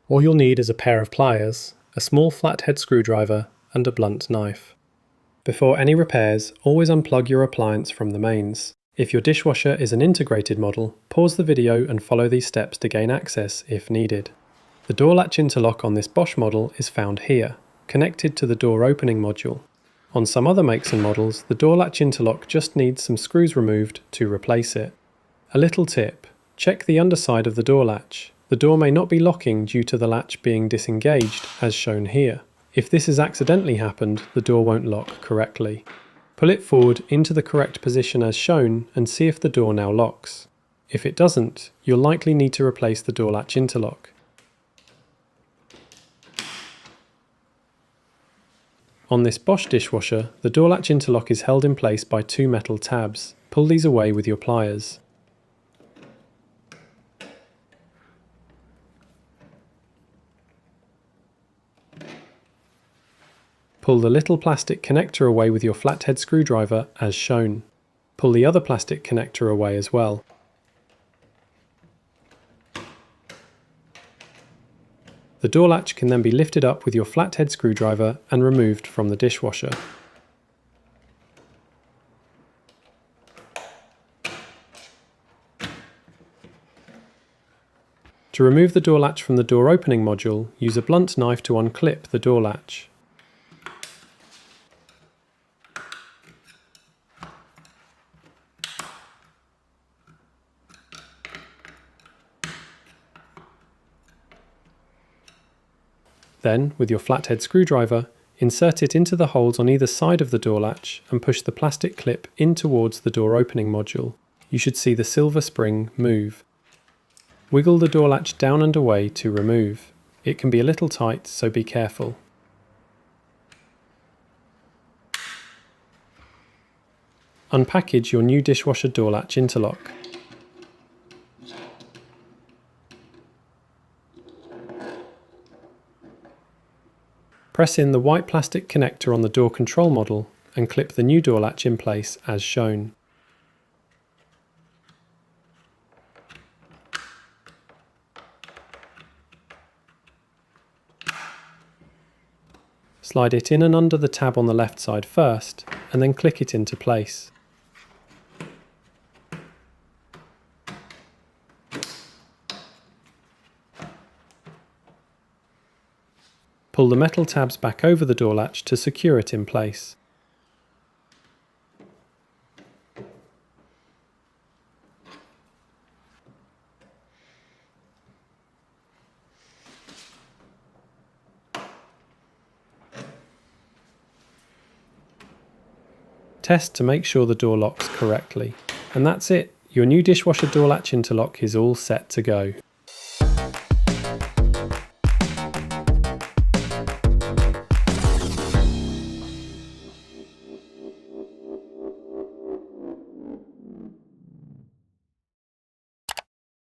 All you'll need is a pair of pliers, a small flathead screwdriver, and a blunt knife. Before any repairs, always unplug your appliance from the mains. If your dishwasher is an integrated model, pause the video and follow these steps to gain access if needed. The door latch interlock on this Bosch model is found here, connected to the door opening module. On some other makes and models, the door latch interlock just needs some screws removed to replace it. A little tip: check the underside of the door latch. The door may not be locking due to the latch being disengaged, as shown here. If this has accidentally happened, the door won't lock correctly. Pull it forward into the correct position as shown and see if the door now locks. If it doesn't, you'll likely need to replace the door latch interlock. On this Bosch dishwasher, the door latch interlock is held in place by two metal tabs. Pull these away with your pliers. Pull the little plastic connector away with your flathead screwdriver as shown. Pull the other plastic connector away as well. The door latch can then be lifted up with your flathead screwdriver and removed from the dishwasher. To remove the door latch from the door opening module, use a blunt knife to unclip the door latch. Then, with your flathead screwdriver, insert it into the holes on either side of the door latch and push the plastic clip in towards the door opening module. You should see the silver spring move. Wiggle the door latch down and away to remove. It can be a little tight, so be careful. Unpackage your new dishwasher door latch interlock. Press in the white plastic connector on the door control model and clip the new door latch in place as shown. Slide it in and under the tab on the left side first, and then click it into place. Pull the metal tabs back over the door latch to secure it in place. Test to make sure the door locks correctly. And that's it. Your new dishwasher door latch interlock is all set to go.